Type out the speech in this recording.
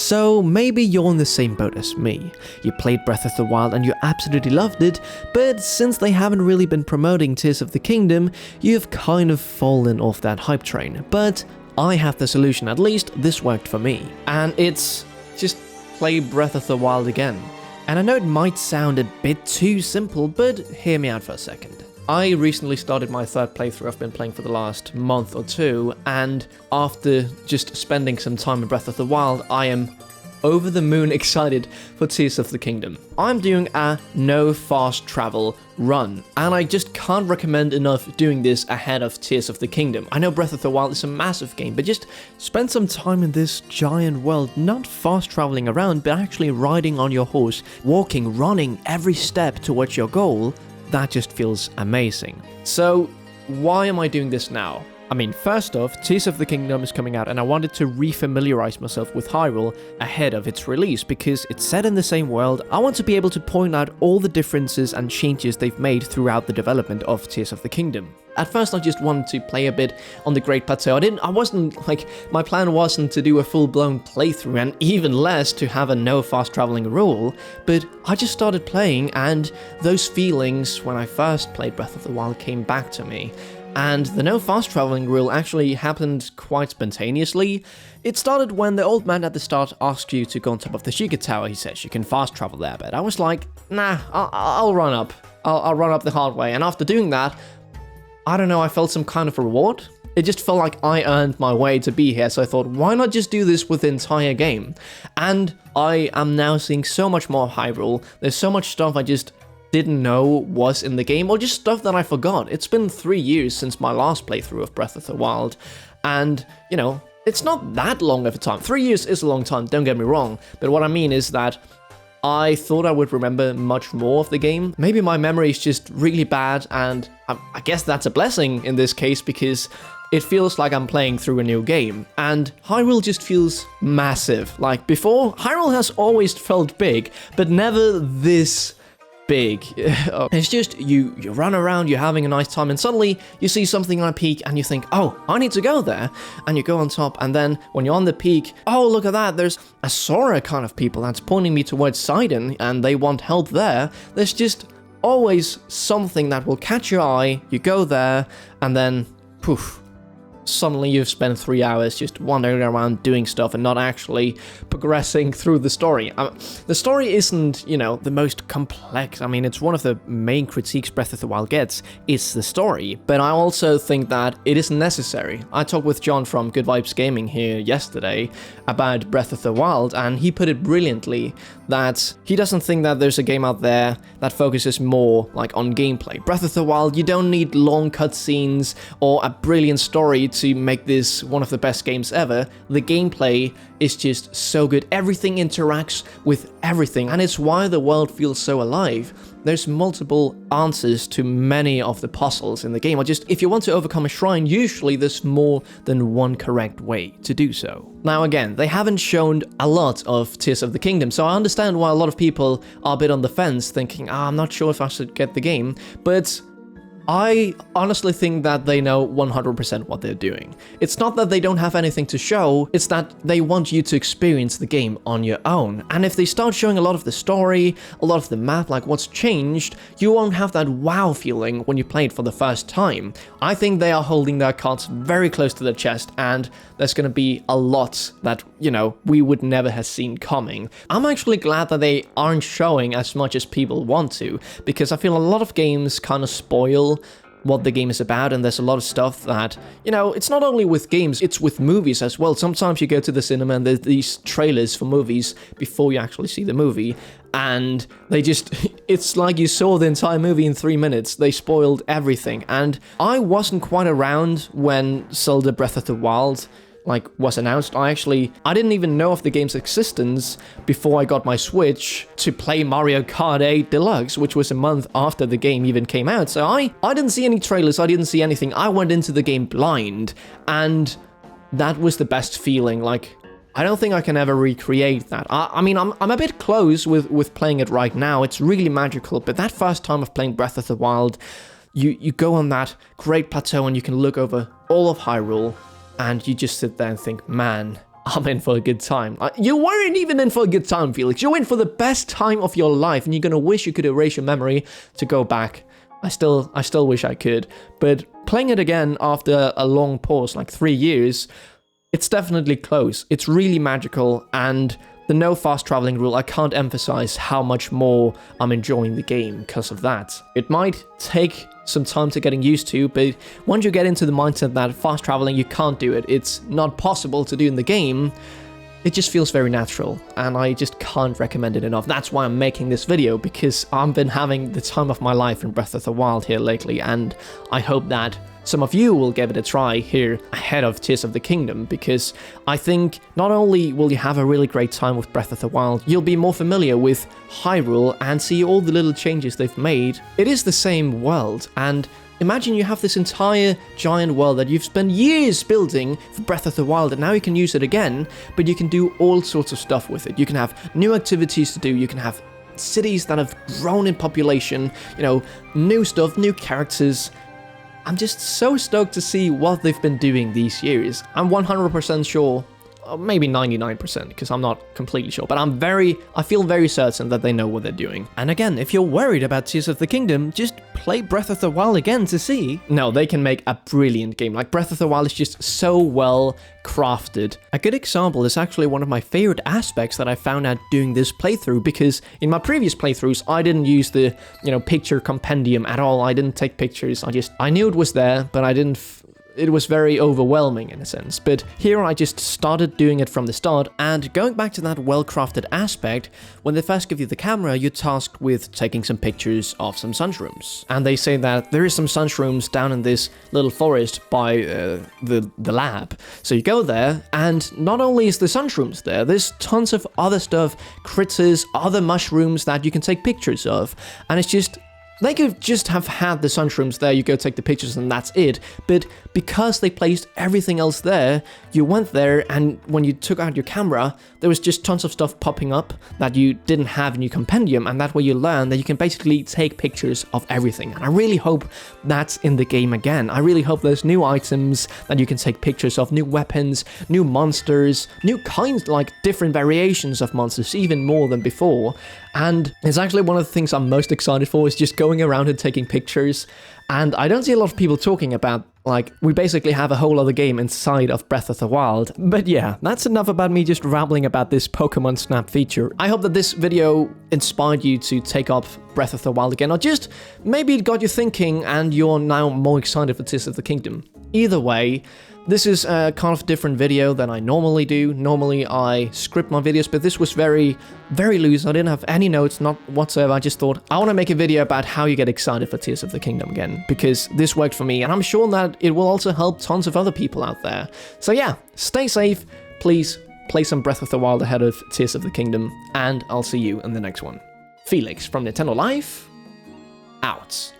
So maybe you're in the same boat as me. You played Breath of the Wild and you absolutely loved it, but since they haven't really been promoting Tears of the Kingdom, you've kind of fallen off that hype train. But I have the solution, at least this worked for me. And it's just play Breath of the Wild again. And I know it might sound a bit too simple, but hear me out for a second. I recently started my third playthrough. I've been playing for the last month or two, and after just spending some time in Breath of the Wild, I am over the moon excited for Tears of the Kingdom. I'm doing a no fast travel run, and I just can't recommend enough doing this ahead of Tears of the Kingdom. I know Breath of the Wild is a massive game, but just spend some time in this giant world, not fast traveling around, but actually riding on your horse, walking, running every step towards your goal. That just feels amazing. So why am I doing this now? I mean, first off, Tears of the Kingdom is coming out and I wanted to refamiliarize myself with Hyrule ahead of its release because it's set in the same world. I want to be able to point out all the differences and changes they've made throughout the development of Tears of the Kingdom. At first, I just wanted to play a bit on the Great Plateau. My plan wasn't to do a full-blown playthrough and even less to have a no fast traveling rule, but I just started playing and those feelings when I first played Breath of the Wild came back to me. And the no fast traveling rule actually happened quite spontaneously. It started when the old man at the start asked you to go on top of the Sheikah Tower. He says you can fast travel there, but I was like, nah, I'll run up. I'll run up the hard way. And after doing that, I don't know, I felt some kind of reward. It just felt like I earned my way to be here, so I thought, why not just do this with the entire game? And I am now seeing so much more of Hyrule. There's so much stuff I just didn't know was in the game, or just stuff that I forgot. It's been 3 years since my last playthrough of Breath of the Wild, and, you know, it's not that long of a time. 3 years is a long time, don't get me wrong, but what I mean is that I thought I would remember much more of the game. Maybe my memory is just really bad, and I guess that's a blessing in this case, because it feels like I'm playing through a new game, and Hyrule just feels massive. Like before, Hyrule has always felt big, but never this big. It's just you run around, you're having a nice time, and suddenly you see something on a peak and you think, oh, I need to go there, and you go on top, and then when you're on the peak, oh, look at that, there's a Sora kind of people that's pointing me towards Sidon and they want help there. There's just always something that will catch your eye, you go there, and then poof, suddenly you've spent 3 hours just wandering around doing stuff and not actually progressing through the story. The story isn't, you know, the most complex. I mean, it's one of the main critiques Breath of the Wild gets, is the story. But I also think that it isn't necessary. I talked with John from Good Vibes Gaming here yesterday about Breath of the Wild, and he put it brilliantly that he doesn't think that there's a game out there that focuses more like on gameplay. Breath of the Wild, you don't need long cutscenes or a brilliant story to make this one of the best games ever. The gameplay is just so good. Everything interacts with everything, and it's why the world feels so alive. There's multiple answers to many of the puzzles in the game, or just if you want to overcome a shrine, usually there's more than one correct way to do so. Now again, they haven't shown a lot of Tears of the Kingdom, so I understand why a lot of people are a bit on the fence, thinking, I'm not sure if I should get the game, but I honestly think that they know 100% what they're doing. It's not that they don't have anything to show, it's that they want you to experience the game on your own. And if they start showing a lot of the story, a lot of the map, like what's changed, you won't have that wow feeling when you play it for the first time. I think they are holding their cards very close to their chest, and there's gonna be a lot that, you know, we would never have seen coming. I'm actually glad that they aren't showing as much as people want to, because I feel a lot of games kind of spoil what the game is about, and there's a lot of stuff that, you know, it's not only with games, it's with movies as well. Sometimes you go to the cinema and there's these trailers for movies before you actually see the movie, and they just, it's like you saw the entire movie in 3 minutes. They spoiled everything, and I wasn't quite around when Zelda Breath of the Wild was announced. I didn't even know of the game's existence before I got my Switch to play Mario Kart 8 Deluxe, which was a month after the game even came out. So I didn't see any trailers, I didn't see anything. I went into the game blind, and that was the best feeling. Like, I don't think I can ever recreate that. I mean, I'm a bit close with playing it right now. It's really magical, but that first time of playing Breath of the Wild, you go on that great plateau and you can look over all of Hyrule, and you just sit there and think, man, I'm in for a good time. You weren't even in for a good time, Felix. You're in for the best time of your life, and you're gonna wish you could erase your memory to go back. I still wish I could, but playing it again after a long pause, like 3 years, it's definitely close. It's really magical, and the no fast traveling rule, I can't emphasize how much more I'm enjoying the game because of that. It might take some time to getting used to, but once you get into the mindset that fast traveling, you can't do it, it's not possible to do in the game, it just feels very natural, and I just can't recommend it enough. That's why I'm making this video, because I've been having the time of my life in Breath of the Wild here lately, and I hope that some of you will give it a try here ahead of Tears of the Kingdom, because I think not only will you have a really great time with Breath of the Wild, you'll be more familiar with Hyrule and see all the little changes they've made. It is the same world, and imagine you have this entire giant world that you've spent years building for Breath of the Wild, and now you can use it again, but you can do all sorts of stuff with it. You can have new activities to do, you can have cities that have grown in population, you know, new stuff, new characters. I'm just so stoked to see what they've been doing these years. I'm 100% sure, or maybe 99%, because I'm not completely sure, but I feel very certain that they know what they're doing. And again, if you're worried about Tears of the Kingdom, just play Breath of the Wild again to see. No, they can make a brilliant game. Like, Breath of the Wild is just so well crafted. A good example is actually one of my favorite aspects that I found out doing this playthrough, because in my previous playthroughs, I didn't use the, picture compendium at all. I didn't take pictures. I knew it was there, but I didn't it was very overwhelming in a sense, but here I just started doing it from the start, and going back to that well-crafted aspect, when they first give you the camera, you're tasked with taking some pictures of some sunshrooms. And they say that there is some sunshrooms down in this little forest by the lab. So you go there, and not only is the sunshrooms there, there's tons of other stuff, critters, other mushrooms that you can take pictures of, and it's just... They could just have had the sunshrooms there, you go take the pictures and that's it, but because they placed everything else there, you went there, and when you took out your camera, there was just tons of stuff popping up that you didn't have in your compendium, and that way you learn that you can basically take pictures of everything. And I really hope that's in the game again. I really hope there's new items that you can take pictures of, new weapons, new monsters, new kinds, like different variations of monsters, even more than before. And it's actually one of the things I'm most excited for, is just going around and taking pictures. And I don't see a lot of people talking about, like, we basically have a whole other game inside of Breath of the Wild. But yeah, that's enough about me just rambling about this Pokemon Snap feature. I hope that this video inspired you to take up Breath of the Wild again, or just maybe it got you thinking and you're now more excited for Tears of the Kingdom. Either way, this is a kind of different video than I normally do. Normally I script my videos, but this was very, very loose. I didn't have any notes, not whatsoever. I just thought, I want to make a video about how you get excited for Tears of the Kingdom again, because this worked for me, and I'm sure that it will also help tons of other people out there. So yeah, stay safe, please play some Breath of the Wild ahead of Tears of the Kingdom, and I'll see you in the next one. Felix from Nintendo Life, out.